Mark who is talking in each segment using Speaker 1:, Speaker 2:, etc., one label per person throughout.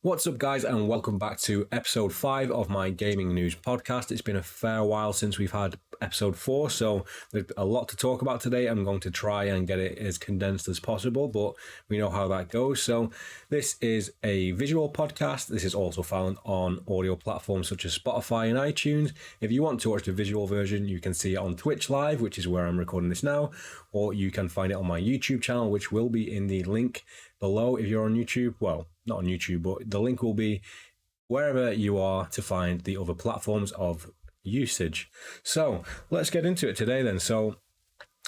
Speaker 1: What's up, guys, and welcome back to episode 5 of my gaming news podcast. It's been a fair while since we've had episode 4, so there's a lot to talk about today. I'm going to try and get it as condensed as possible, but we know how that goes. So this is a visual podcast. This is also found on audio platforms such as Spotify and iTunes. If you want to watch the visual version, you can see it on Twitch Live, which is where I'm recording this now, or you can find it on my YouTube channel, which will be in the link below if you're on YouTube. Well, not on YouTube, but the link will be wherever you are to find the other platforms of usage. So let's get into it today then. So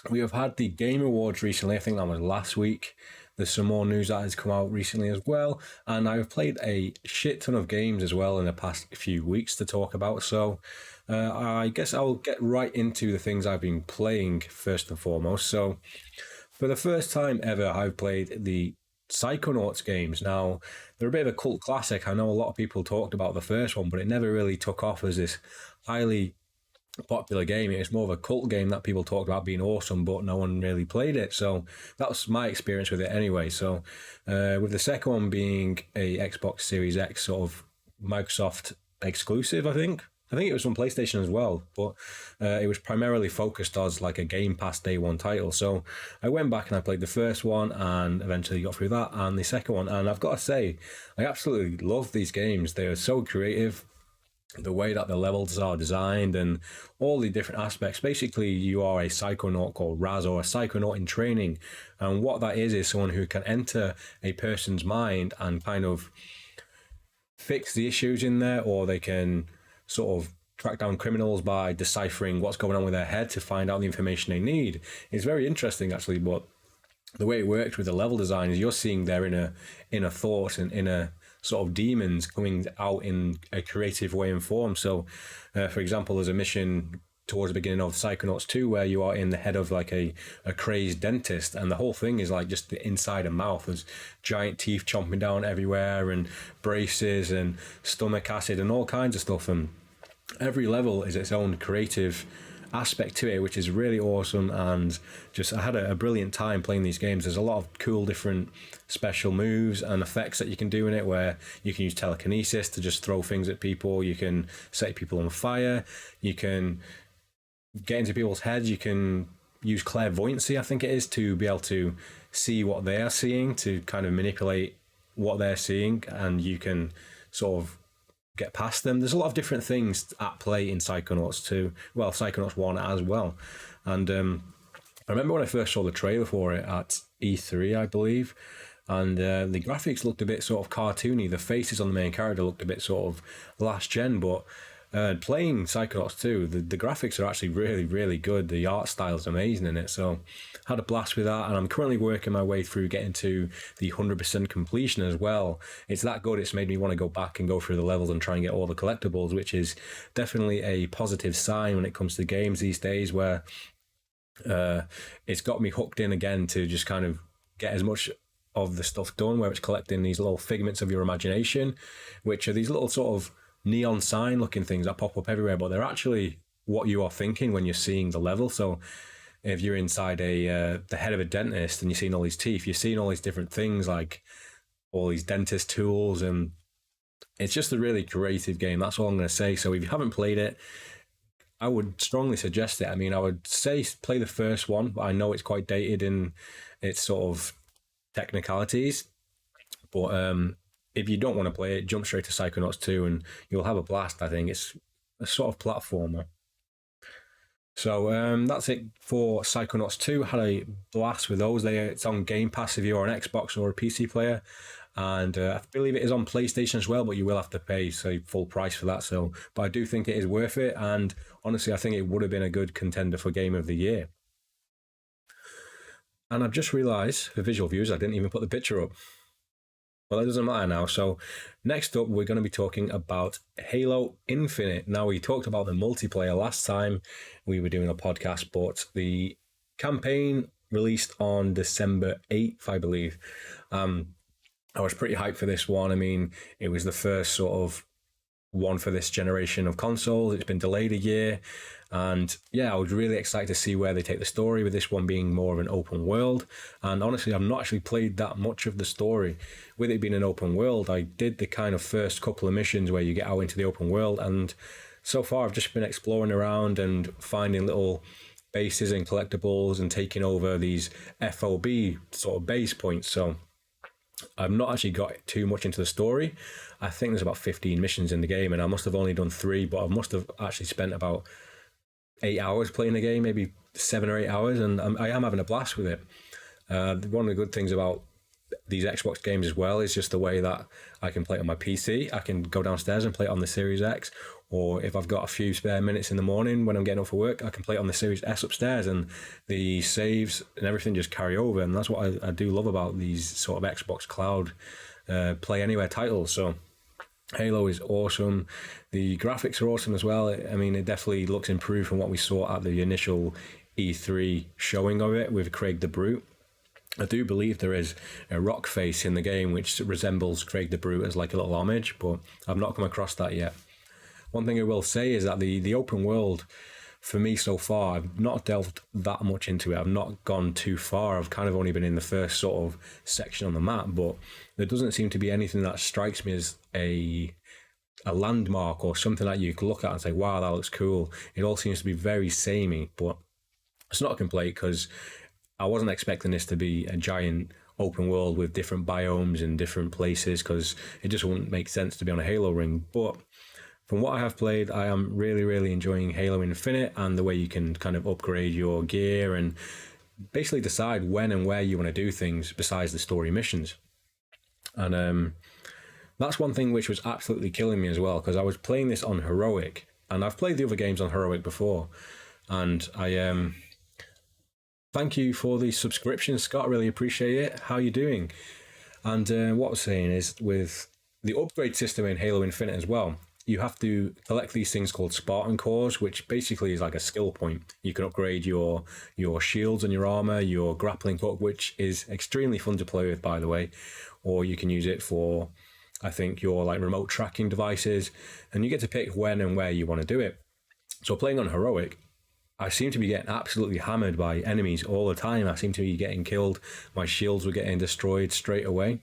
Speaker 1: we have had the Game Awards recently. I think that was last week. There's some more news that has come out recently as well. And I've played a shit ton of games as well in the past few weeks to talk about. So I guess I'll get right into the things I've been playing first and foremost. So for the first time ever, I've played the Psychonauts games. Now, they're a bit of a cult classic. I know a lot of people talked about the first one, but it never really took off as this highly popular game. It's more of a cult game that people talked about being awesome, but no one really played it. So that was my experience with it anyway. So with the second one being a Xbox Series X sort of Microsoft exclusive, I think it was on PlayStation as well, but it was primarily focused as like a Game Pass Day 1 title. So I went back and I played the first one and eventually got through that and the second one. And I've got to say, I absolutely love these games. They're so creative. The way that the levels are designed and all the different aspects. Basically, you are a psychonaut called Raz, or a psychonaut in training. And what that is someone who can enter a person's mind and kind of fix the issues in there, or they can sort of track down criminals by deciphering what's going on with their head to find out the information they need. It's very interesting, actually, but the way it works with the level design is you're seeing their inner thought and inner sort of demons coming out in a creative way and form. So, for example, there's a mission towards the beginning of Psychonauts 2 where you are in the head of like a crazed dentist, and the whole thing is like just the inside of mouth. There's giant teeth chomping down everywhere and braces and stomach acid and all kinds of stuff, and every level is its own creative aspect to it, which is really awesome. And just I had a brilliant time playing these games. There's a lot of cool different special moves and effects that you can do in it, where you can use telekinesis to just throw things at people, you can set people on fire, you can get into people's heads, you can use clairvoyancy, I think it is, to be able to see what they are seeing, to kind of manipulate what they're seeing, and you can sort of get past them. There's a lot of different things at play in Psychonauts 2, well, Psychonauts 1 as well. And I remember when I first saw the trailer for it at E3, I believe, and the graphics looked a bit sort of cartoony. The faces on the main character looked a bit sort of last gen, but playing Psychonauts 2, the graphics are actually really, really good. The art style is amazing in it. So I had a blast with that, and I'm currently working my way through getting to the 100% completion as well. It's that good, it's made me want to go back and go through the levels and try and get all the collectibles, which is definitely a positive sign when it comes to games these days, where it's got me hooked in again to just kind of get as much of the stuff done, where it's collecting these little figments of your imagination, which are these little sort of neon sign looking things that pop up everywhere, but they're actually what you are thinking when you're seeing the level. So if you're inside the head of a dentist and you're seeing all these teeth, you're seeing all these different things, like all these dentist tools, and it's just a really creative game. That's all I'm going to say. So if you haven't played it, I would strongly suggest it. I mean, I would say play the first one, but I know it's quite dated in its sort of technicalities, but if you don't want to play it, jump straight to Psychonauts 2 and you'll have a blast. I think it's a sort of platformer. So that's it for Psychonauts 2. Had a blast with those. It's on Game Pass if you're an Xbox or a PC player. And I believe it is on PlayStation as well, but you will have to pay full price for that. So, but I do think it is worth it. And honestly, I think it would have been a good contender for Game of the Year. And I've just realised, for visual views, I didn't even put the picture up. Well, that doesn't matter now. So next up, we're going to be talking about Halo Infinite. Now, we talked about the multiplayer last time we were doing a podcast, but the campaign released on December 8th, I believe. I was pretty hyped for this one. I mean, it was the first sort of one for this generation of consoles. It's been delayed a year. And yeah, I was really excited to see where they take the story, with this one being more of an open world. And honestly, I've not actually played that much of the story. With it being an open world, I did the kind of first couple of missions where you get out into the open world. And so far, I've just been exploring around and finding little bases and collectibles and taking over these FOB sort of base points. So I've not actually got too much into the story. I think there's about 15 missions in the game, and I must have only done 3, but I must have actually spent about 8 hours playing the game, maybe 7 or 8 hours, and I am having a blast with it. One of the good things about these Xbox games as well is just the way that I can play it on my PC. I can go downstairs and play it on the Series X, or if I've got a few spare minutes in the morning when I'm getting up for work, I can play it on the Series S upstairs, and the saves and everything just carry over. And that's what I do love about these sort of Xbox Cloud Play Anywhere titles. So Halo is awesome. The graphics are awesome as well. I mean, it definitely looks improved from what we saw at the initial E3 showing of it with Craig the Brute. I do believe there is a rock face in the game which resembles Craig the Brute as like a little homage, but I've not come across that yet. One thing I will say is that the open world, for me so far, I've not delved that much into it. I've not gone too far. I've kind of only been in the first sort of section on the map, but there doesn't seem to be anything that strikes me as a landmark or something that you could look at and say, wow, that looks cool. It all seems to be very samey, but it's not a complaint because I wasn't expecting this to be a giant open world with different biomes and different places, because it just wouldn't make sense to be on a Halo ring. But from what I have played, I am really, really enjoying Halo Infinite and the way you can kind of upgrade your gear and basically decide when and where you want to do things besides the story missions. And that's one thing which was absolutely killing me as well, because I was playing this on Heroic, and I've played the other games on Heroic before, and I thank you for the subscription, Scott. Really appreciate it. How you doing? And what I was saying is, with the upgrade system in Halo Infinite as well, you have to collect these things called Spartan cores, which basically is like a skill point. You can upgrade your shields and your armor, your grappling hook, which is extremely fun to play with, by the way. Or you can use it for, I think, your like remote tracking devices, and you get to pick when and where you want to do it. So playing on Heroic, I seem to be getting absolutely hammered by enemies all the time. I seem to be getting killed. My shields were getting destroyed straight away.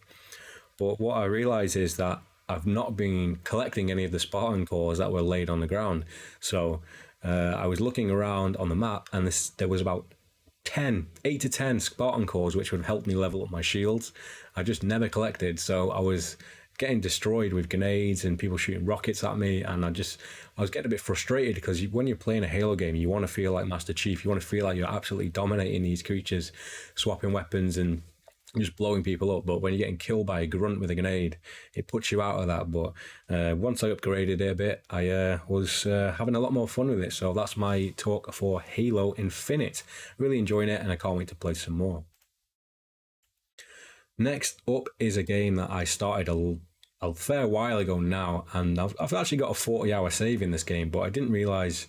Speaker 1: But what I realized is that I've not been collecting any of the Spartan cores that were laid on the ground. So I was looking around on the map, and there was about 8 to 10 Spartan cores which would help me level up my shields. I just never collected, so I was getting destroyed with grenades and people shooting rockets at me, and I was getting a bit frustrated, because when you're playing a Halo game, you want to feel like Master Chief. You want to feel like you're absolutely dominating these creatures, swapping weapons and just blowing people up. But when you're getting killed by a grunt with a grenade, it puts you out of that. But once I upgraded it a bit, I was having a lot more fun with it. So that's my talk for Halo Infinite. Really enjoying it, and I can't wait to play some more. Next up is a game that I started a fair while ago now, and I've actually got a 40-hour save in this game, but I didn't realise,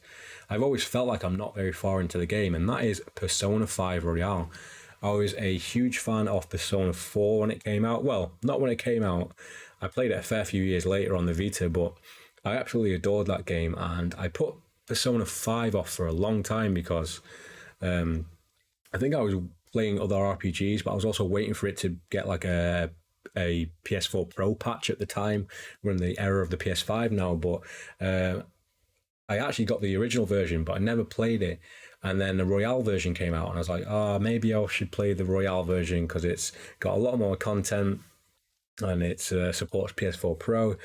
Speaker 1: I've always felt like I'm not very far into the game, and that is Persona 5 Royale. I was a huge fan of Persona 4 when it came out. Well, not when it came out. I played it a fair few years later on the Vita, but I absolutely adored that game, and I put Persona 5 off for a long time because I think I was playing other RPGs, but I was also waiting for it to get like a PS4 Pro patch at the time. We're in the era of the PS5 now, but I actually got the original version, but I never played it. And then the Royale version came out, and I was like, maybe I should play the Royale version because it's got a lot more content and it supports PS4 Pro.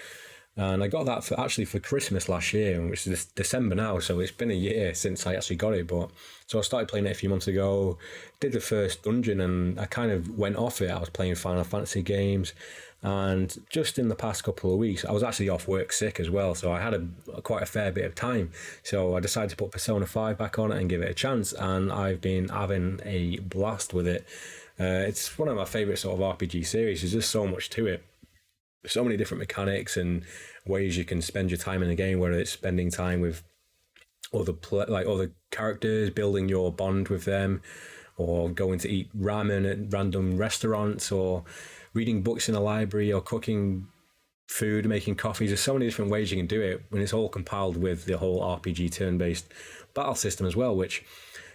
Speaker 1: And I got that for Christmas last year, which is December now, so it's been a year since I actually got it. But so I started playing it a few months ago, did the first dungeon, and I kind of went off it. I was playing Final Fantasy games, and just in the past couple of weeks, I was actually off work sick as well, so I had quite a fair bit of time. So I decided to put Persona 5 back on it and give it a chance, and I've been having a blast with it. It's one of my favourite sort of RPG series. There's just so much to it. So many different mechanics and ways you can spend your time in the game, whether it's spending time with other characters, building your bond with them, or going to eat ramen at random restaurants, or reading books in a library, or cooking food, making coffees. There's so many different ways you can do it when it's all compiled with the whole RPG turn-based battle system as well, which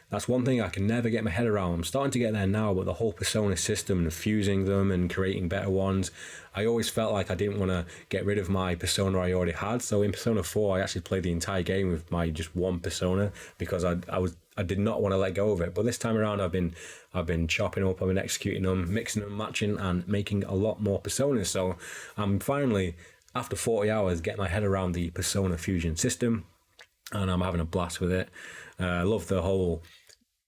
Speaker 1: that's one thing I can never get my head around. I'm starting to get there now, but the whole Persona system and fusing them and creating better ones, I always felt like I didn't want to get rid of my Persona I already had. So in Persona 4, I actually played the entire game with my just one Persona because I did not want to let go of it. But this time around, I've been chopping up, I've been executing them, mixing them, matching, and making a lot more Personas. So I'm finally, after 40 hours, getting my head around the Persona fusion system, and I'm having a blast with it. I love the whole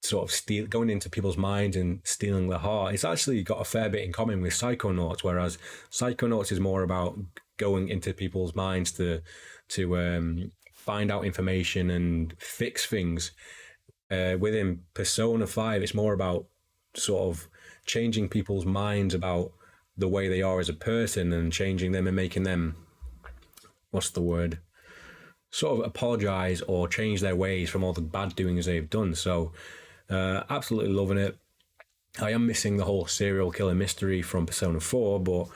Speaker 1: sort of going into people's minds and stealing their heart. It's actually got a fair bit in common with Psychonauts, whereas Psychonauts is more about going into people's minds to find out information and fix things. Within Persona 5, it's more about sort of changing people's minds about the way they are as a person and changing them and making them, what's the word? Sort of apologize or change their ways from all the bad doings they've done. So absolutely loving it. I am missing the whole serial killer mystery from Persona 4, but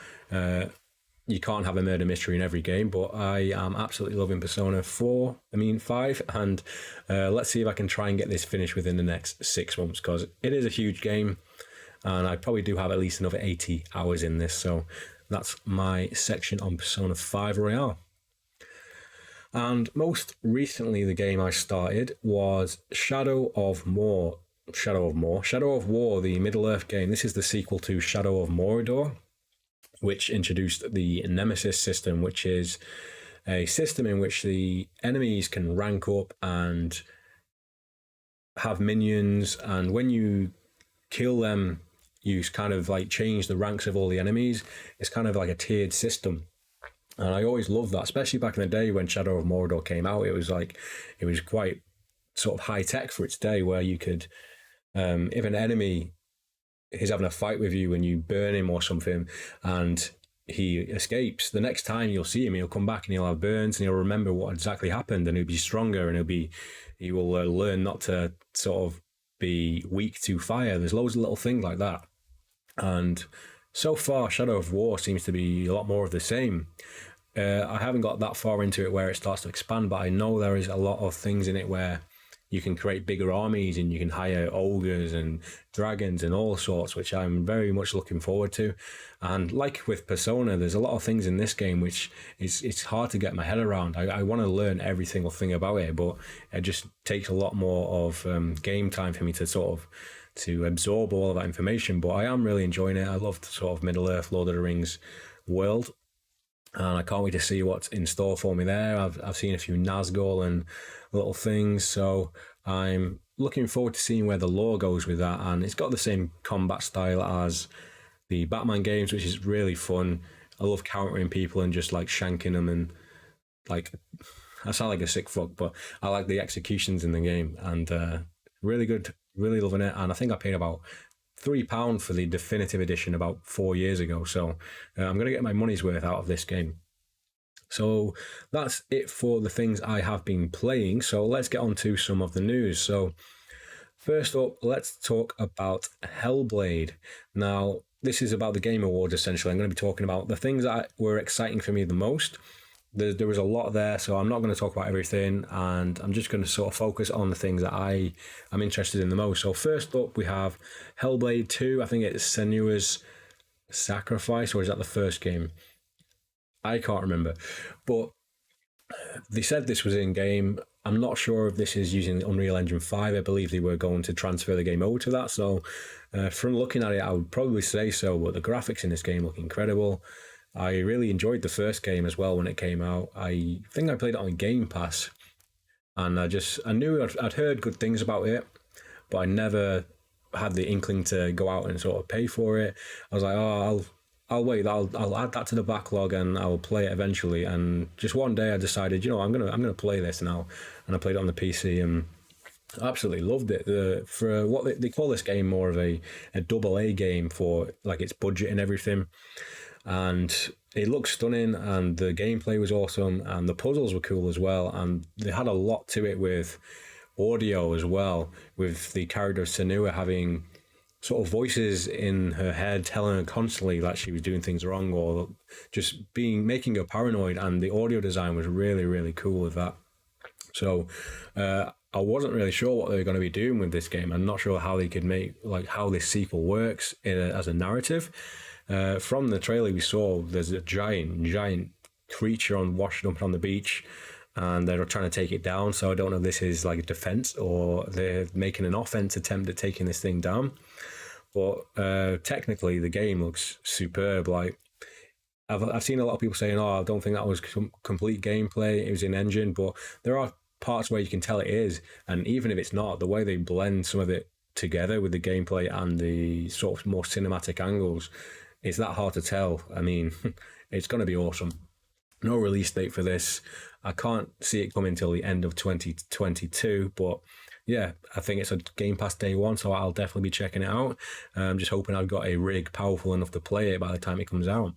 Speaker 1: you can't have a murder mystery in every game. But I am absolutely loving Persona 5, and let's see if I can try and get this finished within the next 6 months, because it is a huge game, and I probably do have at least another 80 hours in this. So that's my section on Persona 5 Royale. And most recently, the game I started was Shadow of War, the Middle-earth game. This is the sequel to Shadow of Mordor, which introduced the Nemesis system, which is a system in which the enemies can rank up and have minions, and when you kill them, you kind of like change the ranks of all the enemies. It's kind of like a tiered system. And I always loved that, especially back in the day when Shadow of Mordor came out. It was quite sort of high tech for its day, where you could, if an enemy is having a fight with you and you burn him or something and he escapes, the next time you'll see him, he'll come back and he'll have burns and he'll remember what exactly happened, and he'll be stronger, and he will learn not to sort of be weak to fire. There's loads of little things like that. And so far, Shadow of War seems to be a lot more of the same. I haven't got that far into it where it starts to expand, but I know there is a lot of things in it where you can create bigger armies and you can hire ogres and dragons and all sorts, which I'm very much looking forward to. And like with Persona, there's a lot of things in this game which it's hard to get my head around. I want to learn every single thing about it, but it just takes a lot more of game time for me to absorb all of that information. But I am really enjoying it. I love the sort of Middle-earth, Lord of the Rings world, and I can't wait to see what's in store for me there. I've seen a few Nazgul and little things, so I'm looking forward to seeing where the lore goes with that. And it's got the same combat style as the Batman games, which is really fun. I love countering people and just like shanking them, and like, I sound like a sick fuck, but I like the executions in the game, and really good, really loving it. And I think I paid about £3 for the definitive edition about 4 years ago, so I'm going to get my money's worth out of this game. So that's it for the things I have been playing. So let's get on to some of the news. So first up, let's talk about Hellblade. Now, this is about the Game Awards, essentially. I'm going to be talking about the things that were exciting for me the most. There was a lot there, so I'm not going to talk about everything, and I'm just going to sort of focus on the things that I am interested in the most. So first up, we have Hellblade 2. I think it's Senua's Sacrifice, or is that the first game? I can't remember. But they said this was in-game. I'm not sure if this is using Unreal Engine 5. I believe they were going to transfer the game over to that. So from looking at it, I would probably say so, but the graphics in this game look incredible. I really enjoyed the first game as well when it came out. I think I played it on Game Pass, and I knew I'd heard good things about it, but I never had the inkling to go out and sort of pay for it. I was like, oh, I'll wait. I'll add that to the backlog and I'll play it eventually. And just one day I decided, I'm gonna play this now, and I played it on the PC and absolutely loved it. For what they call this game more of a AA game for like its budget and everything. And it looked stunning, and the gameplay was awesome, and the puzzles were cool as well, and they had a lot to it with audio as well, with the character of Senua having sort of voices in her head telling her constantly that she was doing things wrong or just making her paranoid, and the audio design was really, really cool with that. So I wasn't really sure what they were going to be doing with this game. I'm not sure how they could make, like, how this sequel works as a narrative. From the trailer we saw, there's a giant creature washing up on the beach, and they're trying to take it down. So I don't know if this is like a defense or they're making an offense attempt at taking this thing down. But technically, the game looks superb. Like, I've seen a lot of people saying, "Oh, I don't think that was complete gameplay. It was in engine," but there are parts where you can tell it is, and even if it's not, the way they blend some of it together with the gameplay and the sort of more cinematic angles, it's that hard to tell. I mean, it's going to be awesome. No release date for this. I can't see it coming until the end of 2022, but yeah, I think it's a Game Pass day one, so I'll definitely be checking it out. I'm just hoping I've got a rig powerful enough to play it by the time it comes out.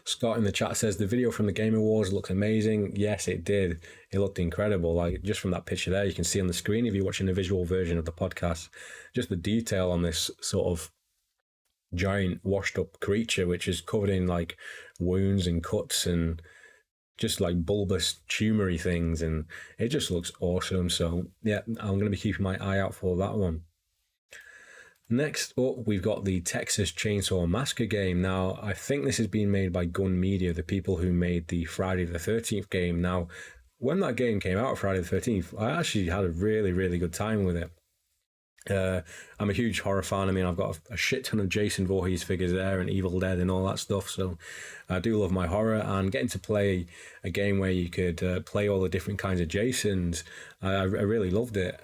Speaker 1: Scott in the chat says the video from the Game Awards looks amazing. Yes, it did. It looked incredible. Like, just from that picture there, you can see on the screen if you're watching the visual version of the podcast, just the detail on this sort of giant washed up creature, which is covered in like wounds and cuts and just like bulbous tumory things, and it just looks awesome. So yeah, I'm going to be keeping my eye out for that one. Next up, we've got the Texas Chainsaw Massacre game. Now, I think this has been made by Gun Media, the people who made the Friday the 13th game. Now, when that game came out, Friday the 13th, I actually had a really, really good time with it. I'm a huge horror fan. I mean, I've got a shit ton of Jason Voorhees figures there and Evil Dead and all that stuff. So I do love my horror, and getting to play a game where you could play all the different kinds of Jasons, I really loved it.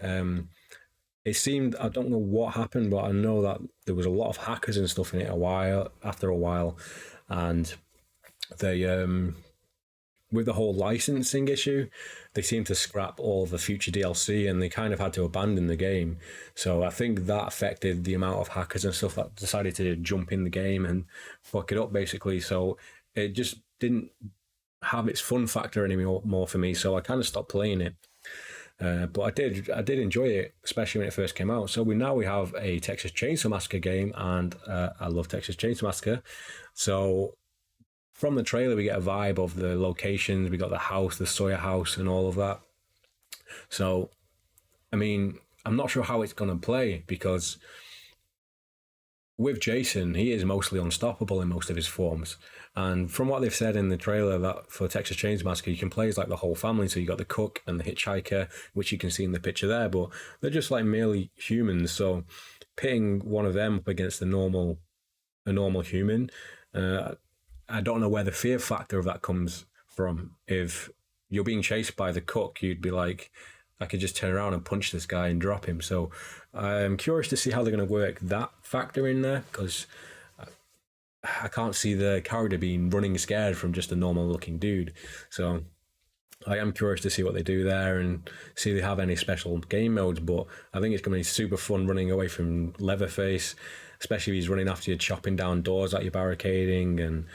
Speaker 1: It seemed, I don't know what happened, but I know that there was a lot of hackers and stuff in it after a while, and they with the whole licensing issue, they seemed to scrap all the future DLC, and they kind of had to abandon the game. So I think that affected the amount of hackers and stuff that decided to jump in the game and fuck it up, basically. So it just didn't have its fun factor anymore for me, so I kind of stopped playing it. But I did enjoy it, especially when it first came out. So we have a Texas Chainsaw Massacre game, and I love Texas Chainsaw Massacre. So from the trailer, we get a vibe of the locations. We got the house, the Sawyer house, and all of that. So, I mean, I'm not sure how it's going to play, because with Jason, he is mostly unstoppable in most of his forms. And from what they've said in the trailer, that for Texas Chainsaw Massacre, you can play as like the whole family. So you got the cook and the hitchhiker, which you can see in the picture there, but they're just like merely humans. So pitting one of them up against a normal human, I don't know where the fear factor of that comes from. If you're being chased by the cook, you'd be like, I could just turn around and punch this guy and drop him. So I'm curious to see how they're going to work that factor in there, because I can't see the character being running scared from just a normal looking dude. So I am curious to see what they do there and see if they have any special game modes. But I think it's going to be super fun running away from Leatherface, especially if he's running after you, chopping down doors that you're barricading and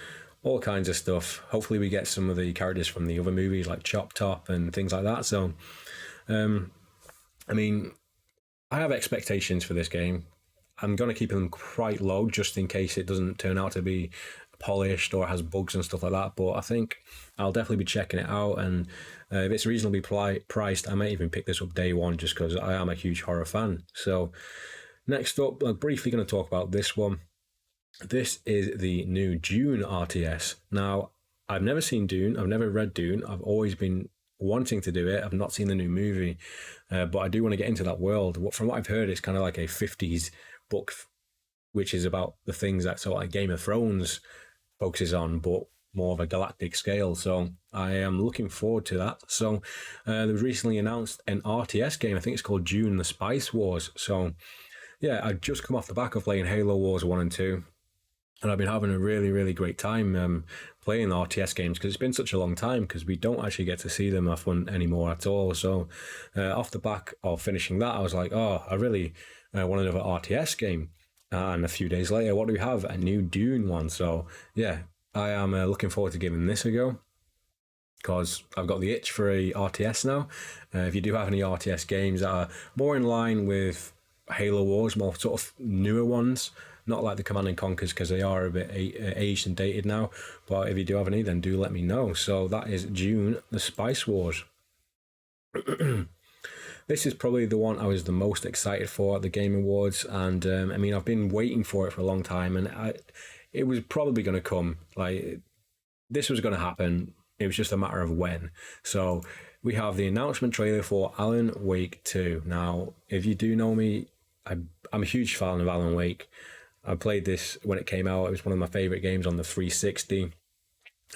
Speaker 1: all kinds of stuff. Hopefully we get some of the characters from the other movies like Chop Top and things like that. So, I mean, I have expectations for this game. I'm going to keep them quite low just in case it doesn't turn out to be polished or has bugs and stuff like that. But I think I'll definitely be checking it out. And if it's reasonably priced, I might even pick this up day one just because I am a huge horror fan. So next up, I'm briefly going to talk about this one. This is the new Dune RTS. Now, I've never seen Dune. I've never read Dune. I've always been wanting to do it. I've not seen the new movie, but I do want to get into that world. From what I've heard, it's kind of like a 50s book, which is about the things that sort of like Game of Thrones focuses on, but more of a galactic scale. So I am looking forward to that. So there was recently announced an RTS game. I think it's called Dune: The Spice Wars. So yeah, I just come off the back of playing Halo Wars 1 and 2. And I've been having a really, really great time playing the RTS games, because it's been such a long time, because we don't actually get to see them often anymore at all. So off the back of finishing that, I was like, oh, I really want another RTS game. And a few days later, what do we have? A new Dune one. So yeah, I am looking forward to giving this a go, because I've got the itch for a RTS now. If you do have any RTS games that are more in line with Halo Wars, more sort of newer ones, not like the Command and Conquers because they are a bit aged and dated now. But if you do have any, then do let me know. So that is June, the Spice Wars. This is probably the one I was the most excited for at the Game Awards, and I mean, I've been waiting for it for a long time, and it was probably going to come. Like, this was going to happen. It was just a matter of when. So we have the announcement trailer for Alan Wake 2. Now, if you do know me, I'm a huge fan of Alan Wake. I played this when it came out. It was one of my favorite games on the 360.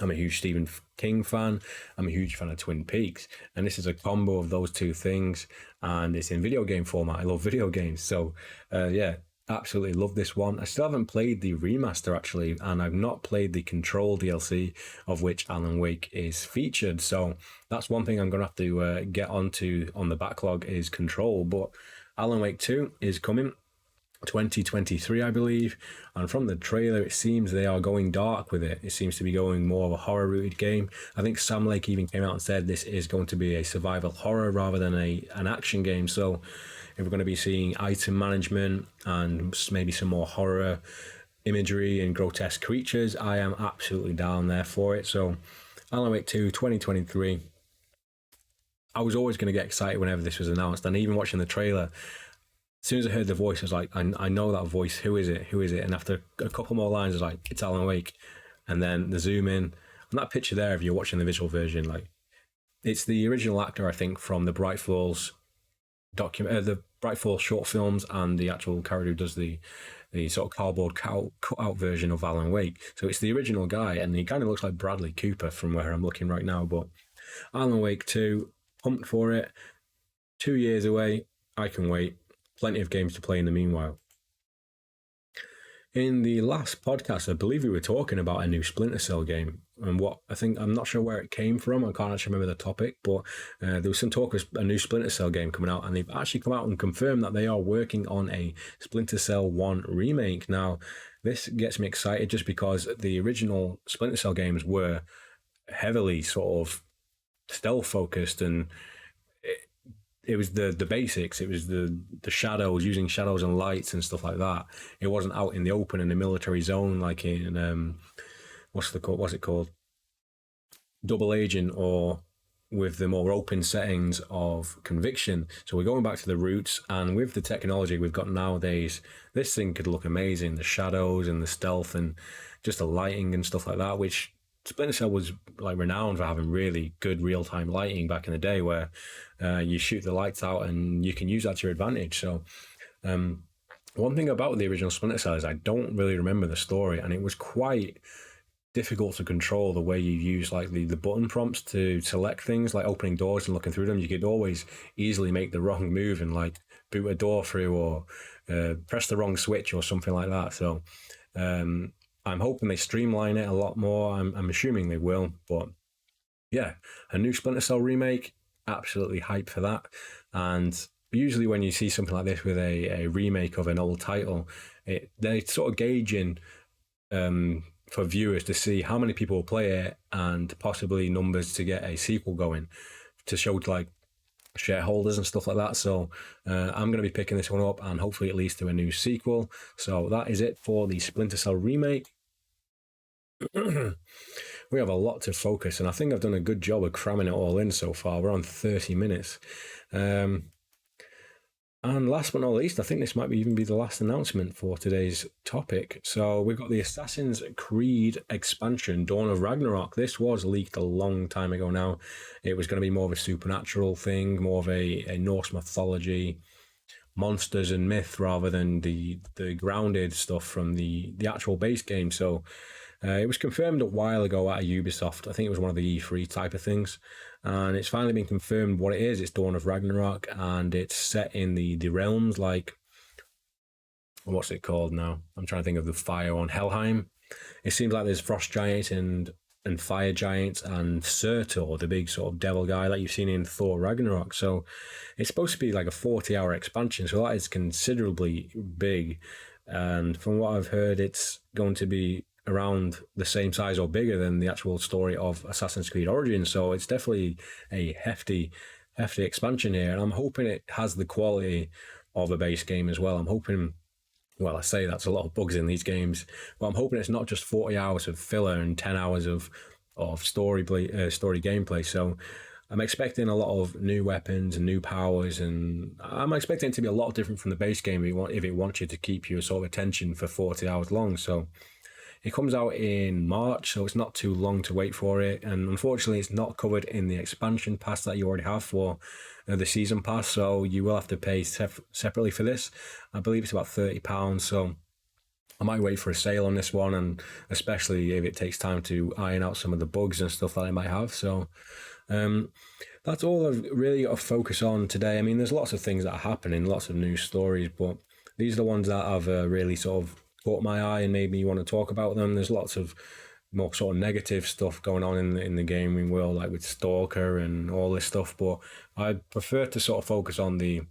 Speaker 1: I'm a huge Stephen King fan. I'm a huge fan of Twin Peaks. And this is a combo of those two things. And it's in video game format. I love video games. So, yeah, absolutely love this one. I still haven't played the remaster, actually. And I've not played the Control DLC, of which Alan Wake is featured. So that's one thing I'm going to have to get onto on the backlog is Control. But Alan Wake 2 is coming. 2023, I believe, and from the trailer it seems they are going dark with it. It seems to be going more of a horror rooted game. I think Sam Lake even came out and said this is going to be a survival horror rather than an action game. So if we're going to be seeing item management and maybe some more horror imagery and grotesque creatures, I am absolutely down there for it. So Alan Wake 2 2023, I was always going to get excited whenever this was announced, and even watching the trailer, as soon as I heard the voice, I was like, I know that voice. Who is it? Who is it? And after a couple more lines, I was like, it's Alan Wake. And then the zoom in. And that picture there, if you're watching the visual version, like, it's the original actor, I think, from the Bright Falls the Bright Falls short films, and the actual character who does the sort of cardboard cut-out version of Alan Wake. So it's the original guy, and he kind of looks like Bradley Cooper from where I'm looking right now. But Alan Wake 2, pumped for it. 2 years away. I can wait. Plenty of games to play in the meanwhile. In the last podcast, I believe we were talking about a new Splinter Cell game, and I'm not sure where it came from. I can't actually remember the topic, but there was some talk of a new Splinter Cell game coming out, and they've actually come out and confirmed that they are working on a Splinter Cell 1 remake. Now, this gets me excited just because the original Splinter Cell games were heavily sort of stealth focused, and it was the basics. It was the shadows, using shadows and lights and stuff like that. It wasn't out in the open in the military zone like in what's it called, Double Agent, or with the more open settings of Conviction. So we're going back to the roots, and with the technology we've got nowadays, this thing could look amazing. The shadows and the stealth and just the lighting and stuff like that, which Splinter Cell was like renowned for having really good real-time lighting back in the day, where you shoot the lights out and you can use that to your advantage. So one thing about the original Splinter Cell is I don't really remember the story, and it was quite difficult to control the way you use like the button prompts to select things like opening doors and looking through them. You could always easily make the wrong move and like boot a door through, or press the wrong switch or something like that. So I'm hoping they streamline it a lot more. I'm assuming they will. But yeah, a new Splinter Cell remake, absolutely hype for that. And usually when you see something like this with a remake of an old title, they're sort of gauging for viewers to see how many people will play it, and possibly numbers to get a sequel going, to show to like shareholders and stuff like that. So I'm going to be picking this one up, and hopefully it leads to a new sequel. So that is it for the Splinter Cell remake. We have a lot to focus, and I think I've done a good job of cramming it all in so far. We're on 30 minutes. And last but not least, I think this might even be the last announcement for today's topic. So we've got the Assassin's Creed expansion, Dawn of Ragnarok. This was leaked a long time ago now. It was going to be more of a supernatural thing, more of a Norse mythology, monsters and myth, rather than the grounded stuff from the actual base game. So it was confirmed a while ago at a Ubisoft. I think it was one of the E3 type of things. And it's finally been confirmed what it is. It's Dawn of Ragnarok, and it's set in the realms like, what's it called now? I'm trying to think of the fire on Helheim. It seems like there's frost giants and fire giants and Surtur, the big sort of devil guy that you've seen in Thor Ragnarok. So it's supposed to be like a 40-hour expansion. So that is considerably big. And from what I've heard, it's going to be around the same size or bigger than the actual story of Assassin's Creed Origins. So it's definitely a hefty expansion here, and I'm hoping it has the quality of a base game as well. I'm hoping, well, I say that's a lot of bugs in these games, but I'm hoping it's not just 40 hours of filler and 10 hours of story gameplay. So I'm expecting a lot of new weapons and new powers, and I'm expecting it to be a lot different from the base game if it wants you to keep your sort of attention for 40 hours long. So it comes out in March, so it's not too long to wait for it. And unfortunately, it's not covered in the expansion pass that you already have for the season pass. So you will have to pay separately for this. I believe it's about £30. So I might wait for a sale on this one, and especially if it takes time to iron out some of the bugs and stuff that I might have. So that's all I've really got to focus on today. I mean, there's lots of things that are happening, lots of news stories, but these are the ones that have really sort of caught my eye and made me want to talk about them. There's lots of more sort of negative stuff going on in the gaming world, like with Stalker and all this stuff, but I prefer to sort of focus on the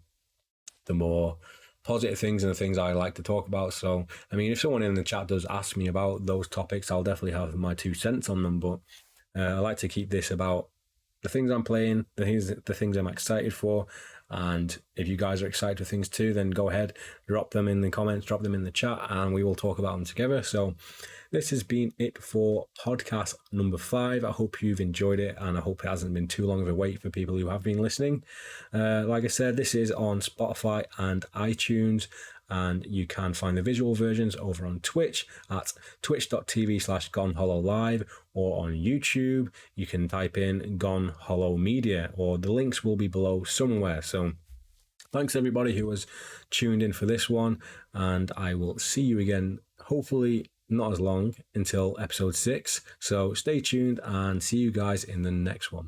Speaker 1: more positive things and the things I like to talk about. So, I mean, if someone in the chat does ask me about those topics, I'll definitely have my 2 cents on them, but I like to keep this about the things I'm playing, the things I'm excited for. And if you guys are excited for things too, then go ahead, drop them in the comments, drop them in the chat, and we will talk about them together. So this has been it for podcast number 5. I hope you've enjoyed it, and I hope it hasn't been too long of a wait for people who have been listening. Like I said, this is on Spotify and iTunes, and you can find the visual versions over on Twitch at twitch.tv/GoneHollowLive, or on YouTube you can type in Gone Hollow Media, or the links will be below somewhere. So thanks everybody who was tuned in for this one, and I will see you again, hopefully not as long, until episode 6. So stay tuned and see you guys in the next one.